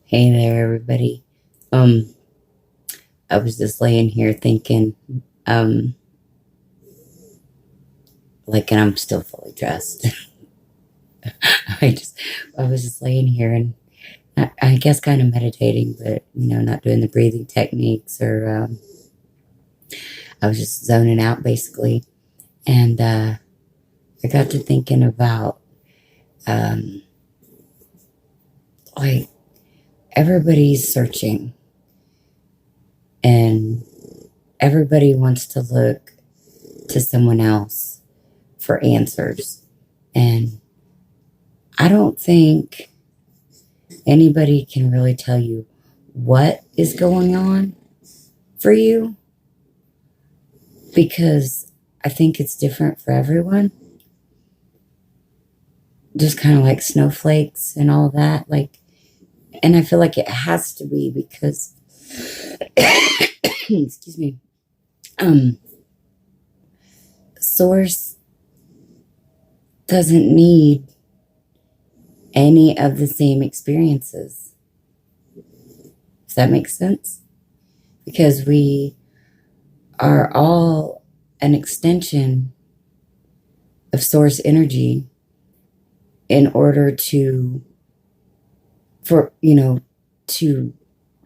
Hey there, everybody. Um, I was just laying here thinking, um, and I'm still fully dressed. I just, I was just laying here and I guess kind of meditating, but not doing the breathing techniques or I was just zoning out basically. And I got to thinking about, um, like everybody's searching and everybody wants to look to someone else for answers. And I don't think anybody can really tell you what is going on for you because I think it's different for everyone. Just kind of like snowflakes and all that. And I feel like it has to be because, excuse me, um, Source doesn't need any of the same experiences. Does that make sense? Because we are all an extension of Source energy in order to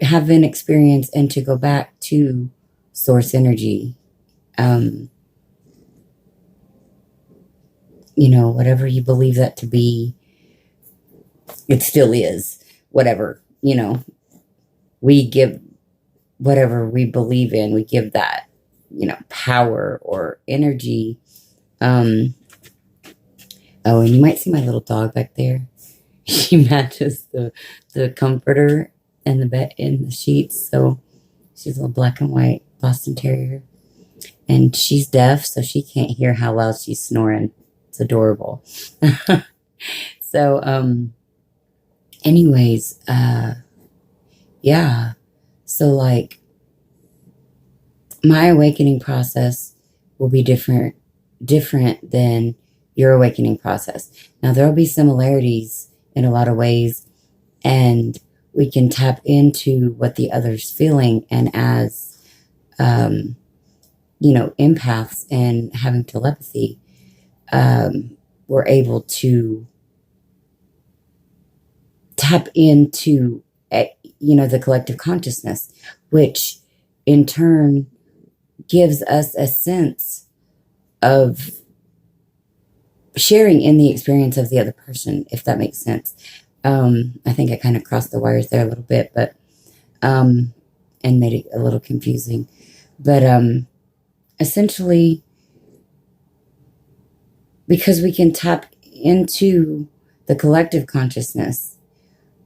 have an experience and to go back to Source energy. Um, whatever you believe that to be, it still is. Whatever, we give whatever we believe in, we give that, power or energy. Um, oh, and you might see my little dog back there. She matches the comforter and the bed in the sheets. So she's a little black and white Boston Terrier. And she's deaf, so she can't hear how loud she's snoring. It's adorable. So, anyways, yeah. So my awakening process will be different than your awakening process. Now there'll be similarities in a lot of ways, and we can tap into what the other's feeling. And as empaths and having telepathy, we're able to tap into the collective consciousness, which in turn gives us a sense of sharing in the experience of the other person, if that makes sense. I think I kind of crossed the wires there a little bit, but and made it a little confusing. But essentially, because we can tap into the collective consciousness,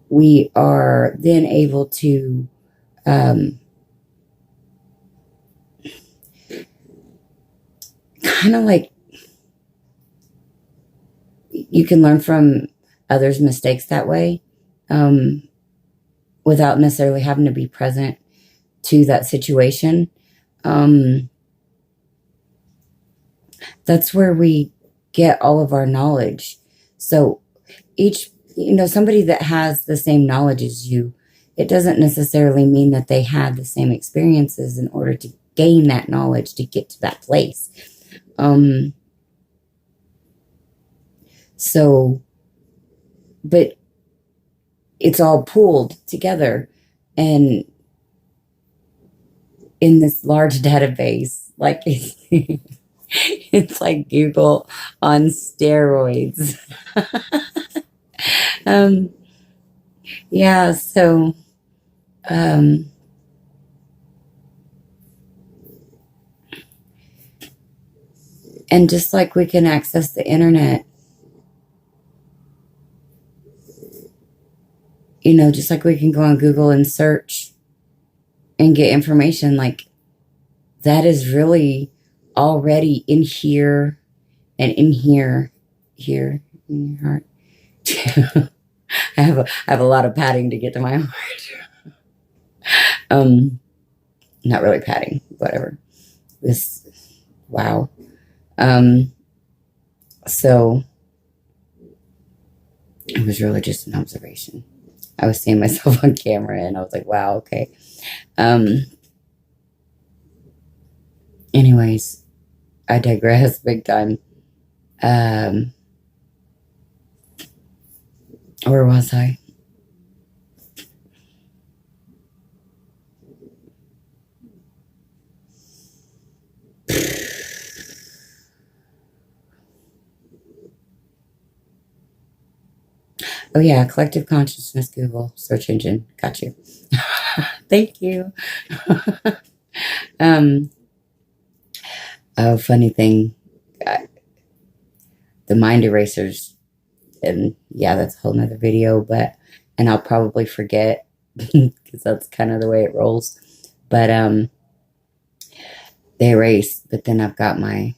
we are then able to kind of like you can learn from others' mistakes that way, without necessarily having to be present to that situation. That's where we get all of our knowledge. So somebody that has the same knowledge as you, it doesn't necessarily mean that they had the same experiences in order to gain that knowledge to get to that place. But it's all pooled together and in this large database, it's like Google on steroids. Yeah, so um, and just like we can access the internet, just like we can go on Google and search and get information, like that is really already in here and in here in your heart. I have a lot of padding to get to my heart. Not really padding, whatever. This, wow. So it was really just an observation. I was seeing myself on camera and I was like, wow, okay. Um, anyways, I digress big time. Um, where was I? Oh yeah, collective consciousness, Google search engine. Got you. Thank you. um, a funny thing, uh, the mind erasers, and yeah, that's a whole nother video. But and I'll probably forget because that's kind of the way it rolls. But they erase. But then I've got my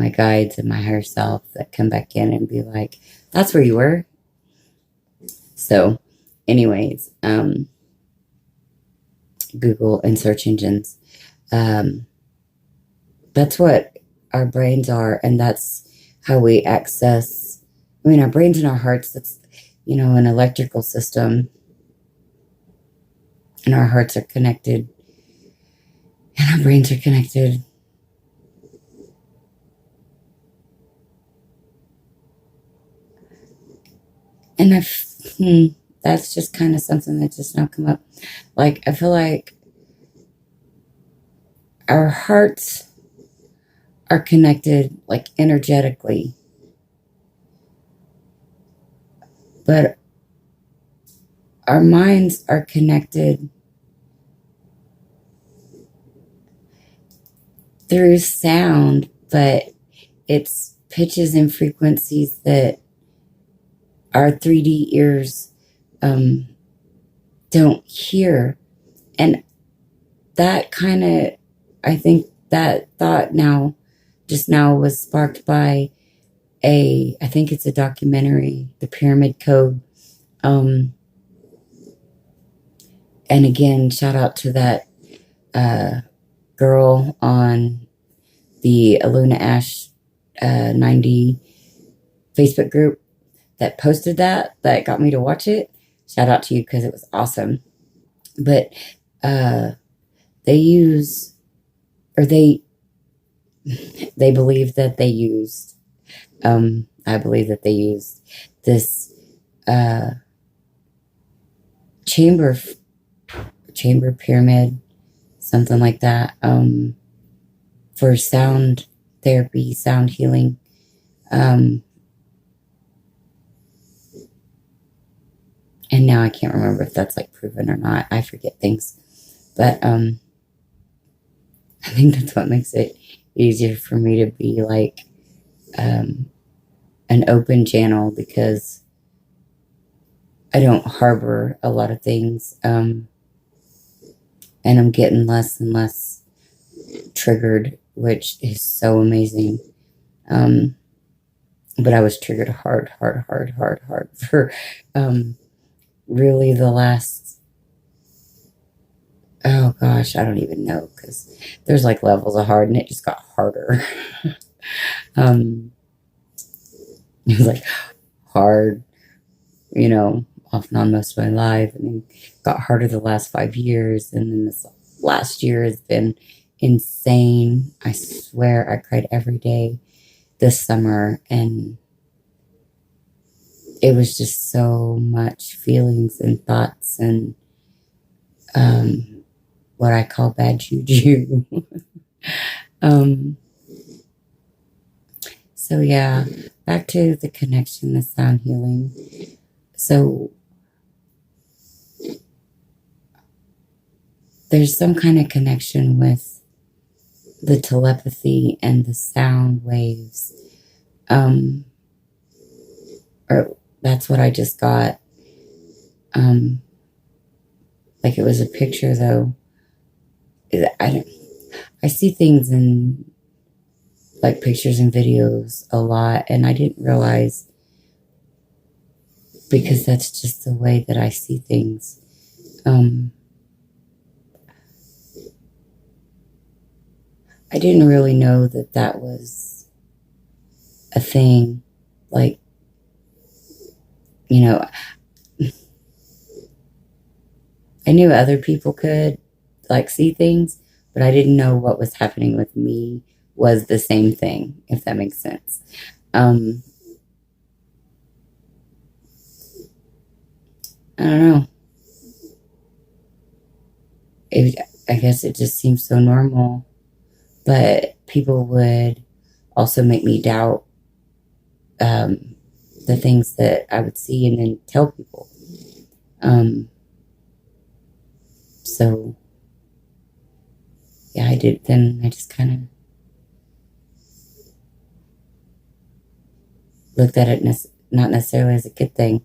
guides and my higher self that come back in and be like, "That's where you were." So, anyways, Google and search engines. Um, that's what our brains are, and that's how we access. I mean, our brains and our hearts. That's an electrical system, and our hearts are connected, and our brains are connected. And that's just kind of something that just now come up. Like I feel like our hearts are connected, like energetically, but our minds are connected through sound, but it's pitches and frequencies that our 3D ears um, don't hear. And that kind of, I think that thought just now was sparked by I think it's a documentary, The Pyramid Code. And again, shout out to that girl on the Aluna Ash 90 Facebook group that posted that got me to watch it. Shout out to you because it was awesome. But they use, or they believe that they used, I believe that they used this chamber pyramid, something like that, for sound therapy, sound healing. And now I can't remember if that's like proven or not. I forget things. But I think that's what makes it easier for me to be like an open channel, because I don't harbor a lot of things. And I'm getting less and less triggered, which is so amazing. But I was triggered hard for really the last, oh gosh, I don't even know, because there's like levels of hard and it just got harder. It was like hard, off and on most of my life, and then got harder the last 5 years, and then this last year has been insane. I swear I cried every day this summer, and it was just so much feelings and thoughts and what I call bad juju. So yeah, back to the connection, the sound healing. So there's some kind of connection with the telepathy and the sound waves. Or that's what I just got. Like it was a picture though. I see things in like pictures and videos a lot, and I didn't realize, because that's just the way that I see things. I didn't really know that was a thing. Like, I knew other people could like see things, but I didn't know what was happening with me was the same thing, if that makes sense. Um, I don't know. It, I guess it just seems so normal, but people would also make me doubt um, the things that I would see and then tell people. Um, so yeah, I did. Then I just kind of looked at it not necessarily as a good thing.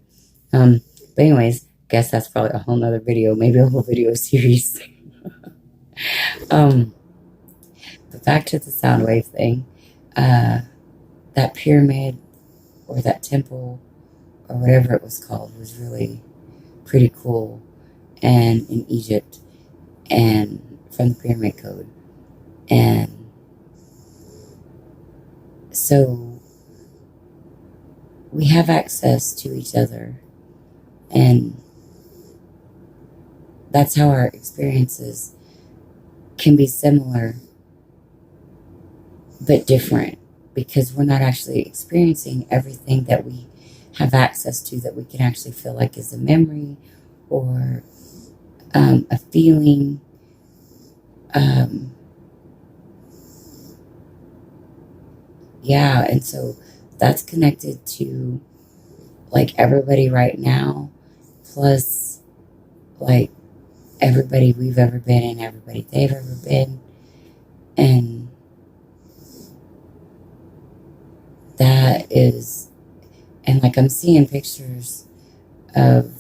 But anyways, guess that's probably a whole nother video, maybe a whole video series. um, but back to the sound wave thing. Uh, that pyramid or that temple or whatever it was called was really pretty cool, and in Egypt, and from the Pyramid Code. And so we have access to each other, and that's how our experiences can be similar but different, because we're not actually experiencing everything that we have access to that we can actually feel like is a memory or a feeling. Um, yeah, and so that's connected to like everybody right now, plus like everybody we've ever been and everybody they've ever been. And that is, and like I'm seeing pictures of,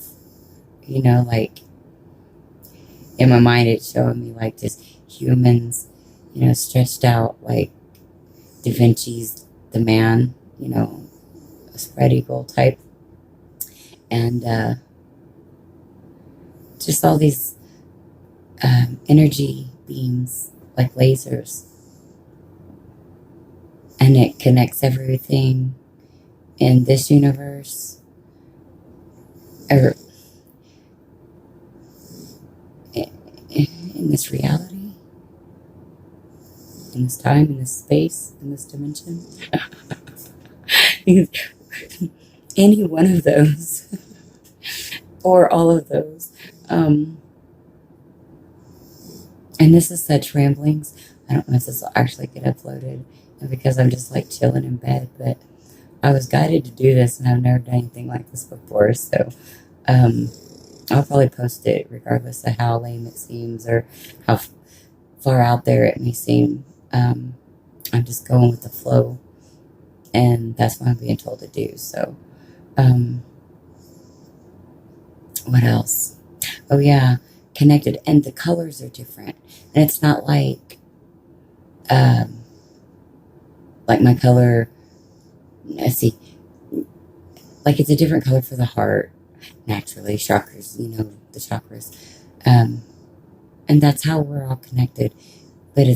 like in my mind, it's showing me like just humans, stretched out like Da Vinci's The Man, a spread eagle type. And just all these energy beams like lasers. And it connects everything in this universe, or in this reality, in this time, in this space, in this dimension. Any one of those, or all of those. And this is such ramblings. I don't know if this will actually get uploaded, and because I'm just like chilling in bed, but I was guided to do this, and I've never done anything like this before, so I'll probably post it regardless of how lame it seems or how far out there it may seem. I'm just going with the flow, and that's what I'm being told to do. So, what else? Oh yeah, connected, and the colors are different, and it's not like my color. Let's see, like it's a different color for the heart. Naturally, chakras, the chakras, and that's how we're all connected. But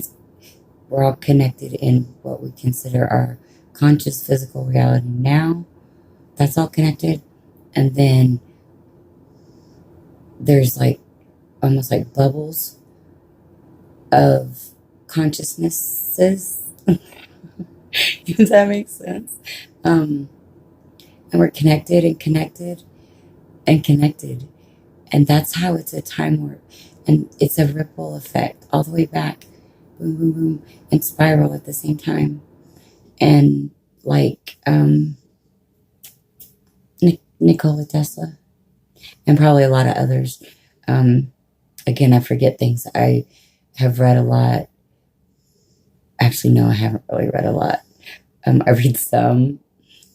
we're all connected in what we consider our conscious physical reality now. That's all connected. And then there's like almost like bubbles of consciousnesses. Does that make sense? And we're connected and connected and connected. And that's how it's a time warp. And it's a ripple effect all the way back. Boom, boom, boom. And spiral at the same time. And like Nikola Tesla, and probably a lot of others. Again, I forget things. I have read a lot. Actually, no, I haven't really read a lot. I read some,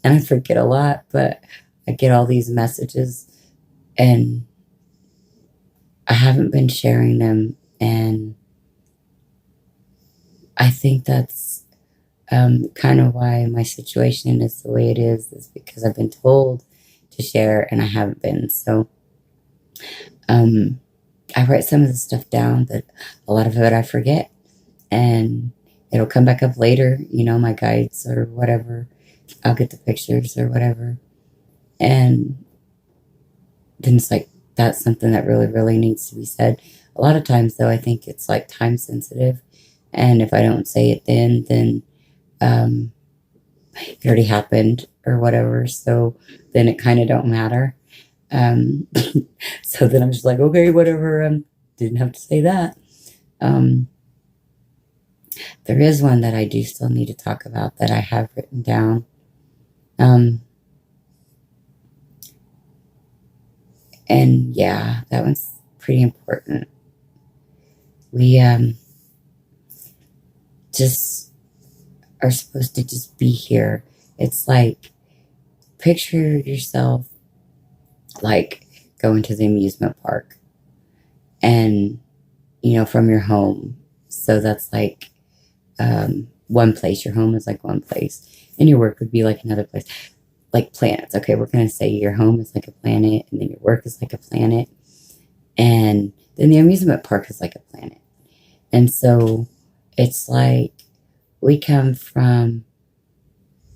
and I forget a lot, but I get all these messages, and I haven't been sharing them. And I think that's kind of why my situation is the way it is because I've been told to share, and I haven't been. So, I write some of the stuff down, but a lot of it I forget, and it'll come back up later, my guides or whatever. I'll get the pictures or whatever. And then it's like, that's something that really, really needs to be said. A lot of times, though, I think it's like time sensitive. And if I don't say it then um, it already happened or whatever. So then it kind of don't matter. Um, so then I'm just like, okay, whatever. Didn't have to say that. Um, there is one that I do still need to talk about that I have written down. Um, and yeah, that one's pretty important. We just are supposed to just be here. It's like, picture yourself like going to the amusement park and, from your home. So that's like one place. Your home is like one place, and your work would be like another place. Like planets. Okay, we're going to say your home is like a planet, and then your work is like a planet, and then the amusement park is like a planet. And so it's like we come from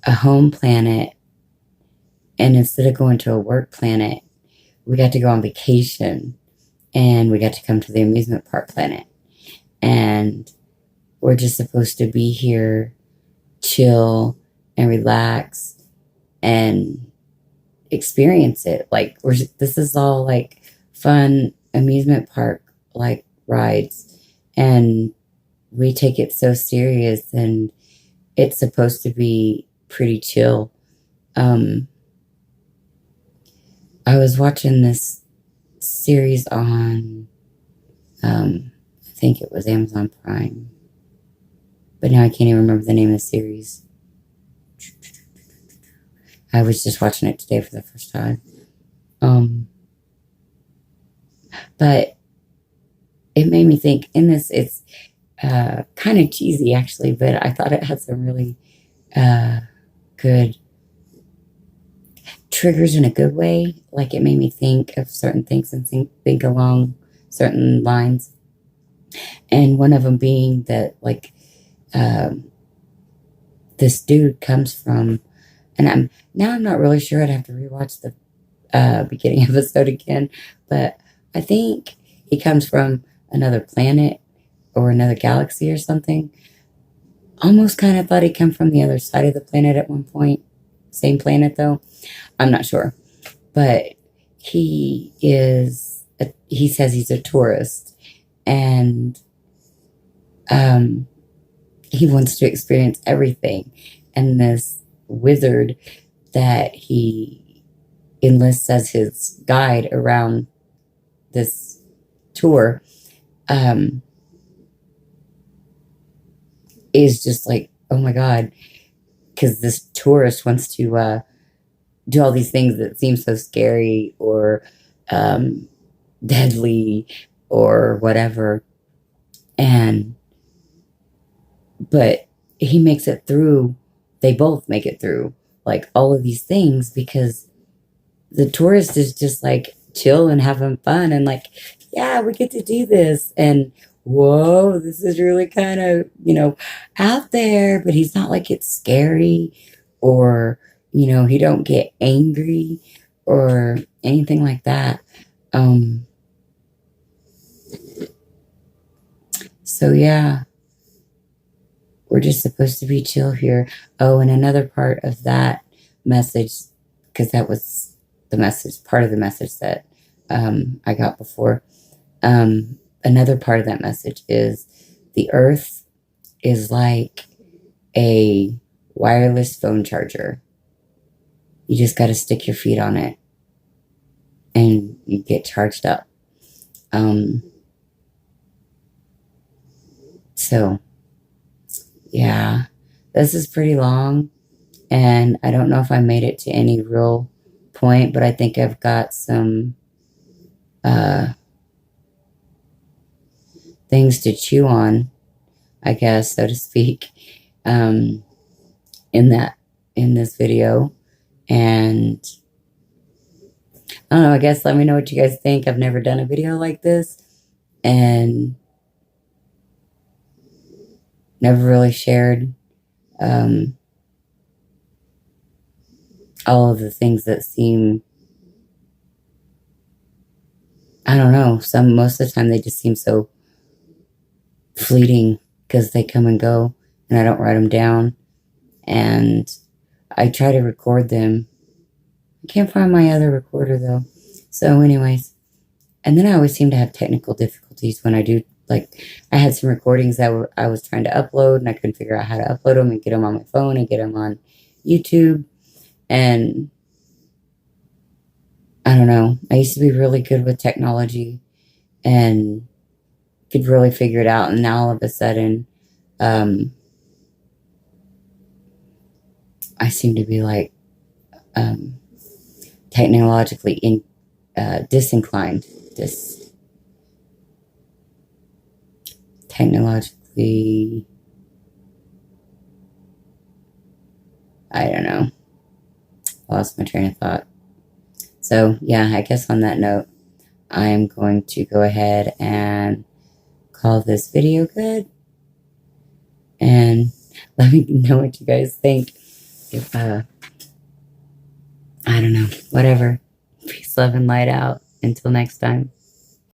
a home planet, and instead of going to a work planet, we got to go on vacation, and we got to come to the amusement park planet. And we're just supposed to be here, chill and relax and experience it. Like, this is all like fun amusement park like rides, and we take it so serious, and it's supposed to be pretty chill. I was watching this series on I think it was Amazon Prime, but now I can't even remember the name of the series. I was just watching it today for the first time. But it made me think, in this, it's kind of cheesy actually, but I thought it had some really good triggers in a good way. Like, it made me think of certain things and think along certain lines. And one of them being that, like, this dude comes from, and I'm not really sure. I'd have to rewatch the beginning episode again, but I think he comes from another planet or another galaxy or something. Almost kind of thought he come from the other side of the planet at one point. Same planet though. I'm not sure, but he says he's a tourist, and he wants to experience everything. And this wizard that he enlists as his guide around this tour is just like, oh my God, because this tourist wants to do all these things that seem so scary or deadly or whatever. But he makes it through. They both make it through like all of these things because the tourist is just like chill and having fun and like, yeah, we get to do this. And whoa, this is really kind of, out there, but he's not like it's scary or, he don't get angry or anything like that. So yeah, we're just supposed to be chill here. Oh, and another part of that message, because that was the message, part of the message that I got before. Another part of that message is the earth is like a wireless phone charger. You just got to stick your feet on it and you get charged up. So, yeah, this is pretty long, and I don't know if I made it to any real point, but I think I've got some things to chew on, I guess, so to speak, in this video. And I don't know, I guess let me know what you guys think. I've never done a video like this and never really shared all of the things that seem I don't know. Most of the time they just seem so fleeting because they come and go, and I don't write them down. And I try to record them. I can't find my other recorder though. So, anyways, and then I always seem to have technical difficulties when I do. Like, I had some recordings that I was trying to upload, and I couldn't figure out how to upload them and get them on my phone and get them on YouTube. And I don't know. I used to be really good with technology and could really figure it out. And now all of a sudden, I seem to be like technologically disinclined. Technologically, I don't know. Lost my train of thought. So, yeah, I guess on that note, I'm going to go ahead and call this video good. And let me know what you guys think. If, I don't know, whatever. Peace, love, and light out. Until next time.